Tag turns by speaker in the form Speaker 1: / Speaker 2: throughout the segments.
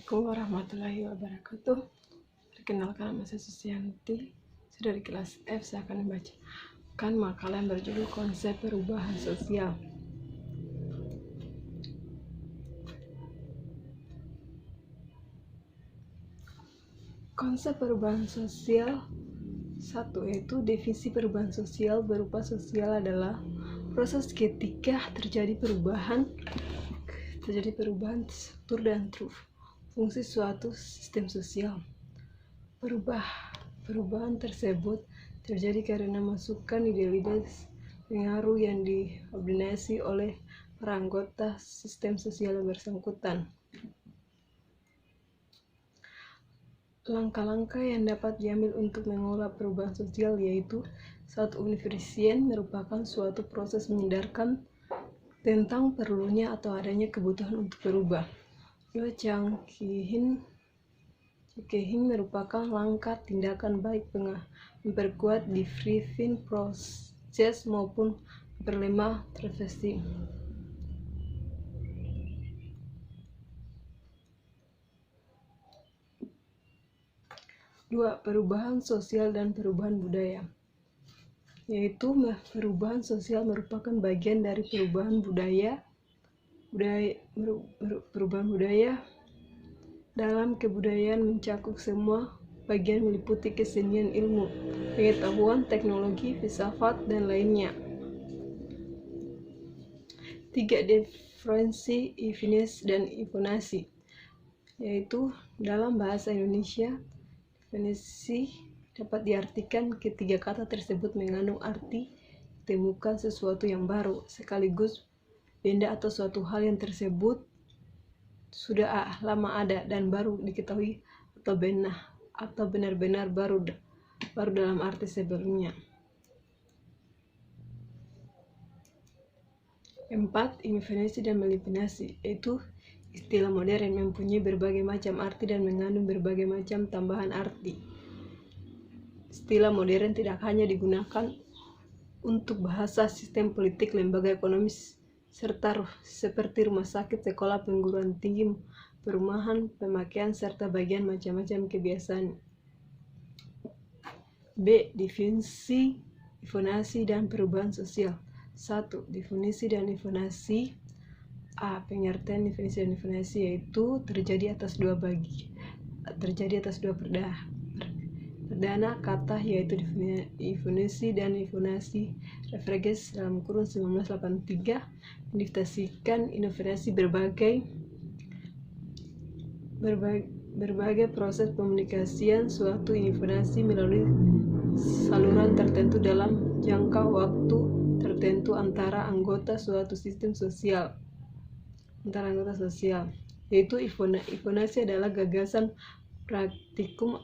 Speaker 1: Assalamualaikum warahmatullahi wabarakatuh. Perkenalkan, nama saya Susianti. Sudah di kelas F, saya akan membacakan makalah yang berjudul Konsep Perubahan Sosial. Konsep perubahan sosial 1, yaitu definisi perubahan sosial berupa sosial adalah proses ketika terjadi perubahan struktur dan fungsi suatu sistem sosial. Perubahan tersebut terjadi karena masukan ide-ide pengaruh yang dikoordinasi oleh para anggota sistem sosial yang bersangkutan. Langkah-langkah yang dapat diambil untuk mengolah perubahan sosial yaitu 1. Unifisien merupakan suatu proses menyadarkan tentang perlunya atau adanya kebutuhan untuk berubah. 2. Cengkehing merupakan langkah tindakan baik memperkuat debriefing proses maupun memperlemah transversi. 2. Perubahan sosial dan perubahan budaya, yaitu perubahan sosial merupakan bagian dari perubahan budaya. Perubahan budaya dalam kebudayaan mencakup semua bagian meliputi kesenian, ilmu, pengetahuan, teknologi, filsafat, dan lainnya. 3. Definisi dan infonasi, yaitu dalam bahasa Indonesia definisi dapat diartikan ketiga kata tersebut mengandung arti temukan sesuatu yang baru, sekaligus benda atau suatu hal yang tersebut sudah lama ada dan baru diketahui atau benar-benar baru dalam arti sebelumnya. 4. Infinisi dan melifinasi, yaitu istilah modern mempunyai berbagai macam arti dan mengandung berbagai macam tambahan arti. Istilah modern tidak hanya digunakan untuk bahasa sistem politik, lembaga ekonomis, serta seperti rumah sakit, sekolah, perguruan tinggi, perumahan, pemakaian, serta bagian macam-macam kebiasaan. B. Definisi, infonasi, dan perubahan sosial. 1. Definisi dan infonasi. A. Pengertian definisi dan infonasi yaitu terjadi atas dua perdana kata, yaitu definisi dan infonasi. Refreges dalam kurun 1983 mendefinisikan infonasi berbagai proses komunikasian suatu informasi melalui saluran tertentu dalam jangka waktu tertentu antara anggota suatu sistem sosial. Yaitu infonasi adalah gagasan, praktikum,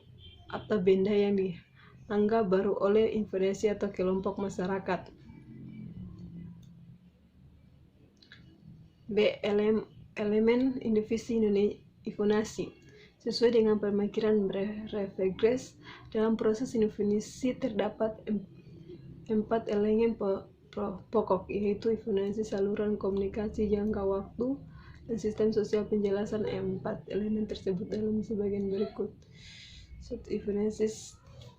Speaker 1: atau benda yang dianggap baru oleh infonasi atau kelompok masyarakat. B. Elemen indivisi infonasi. Sesuai dengan pemikiran Refreges, dalam proses infonasi terdapat 4 elemen pokok, yaitu infonasi, saluran komunikasi, jangka waktu, dan sistem sosial. Penjelasan 4 elemen tersebut dalam sebagian berikut. 1. Infonasi,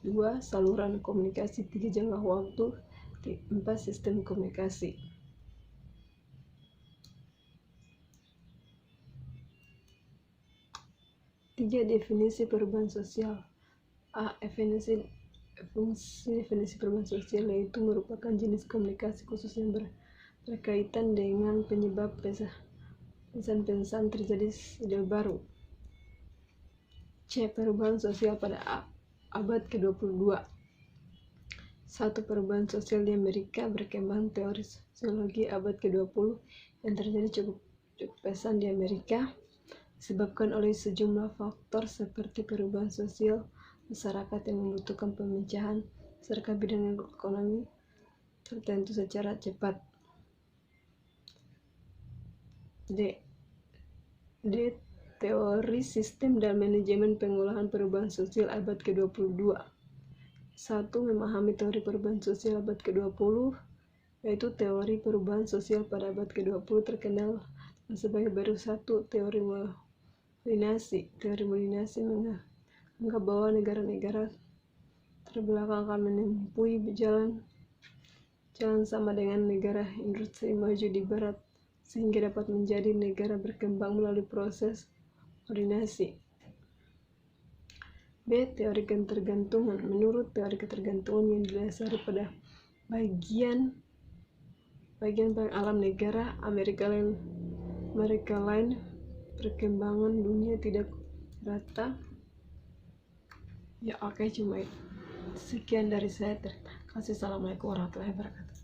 Speaker 1: 2. Saluran komunikasi, 3. Jangka waktu, 4. Sistem komunikasi. Definisi perubahan sosial. A. Fungsi definisi perubahan sosial yaitu merupakan jenis komunikasi khusus yang berkaitan dengan penyebab pesan-pesan terjadi ide baru. C. Perubahan sosial pada abad ke-22. 1. Perubahan sosial di Amerika. Berkembang teori sosiologi abad ke-20 yang terjadi cukup pesat di Amerika disebabkan oleh sejumlah faktor seperti perubahan sosial masyarakat yang membutuhkan pemecahan serta bidang ekonomi tertentu secara cepat. D. Teori sistem dan manajemen pengolahan perubahan sosial abad ke-22. 1. Memahami teori perubahan sosial abad ke-20, yaitu teori perubahan sosial pada abad ke-20 terkenal sebagai baru 1. Teori Teori koordinasi menganggap bahwa negara-negara terbelakang akan menempuh jalan sama dengan negara industri maju di barat, sehingga dapat menjadi negara berkembang melalui proses koordinasi. B. Teori ketergantungan. Menurut teori ketergantungan yang didasari pada bagian alam negara, Amerika lain perkembangan dunia tidak rata. Ya oke, cuma itu. Sekian dari saya. Terima kasih. Assalamualaikum warahmatullahi wabarakatuh.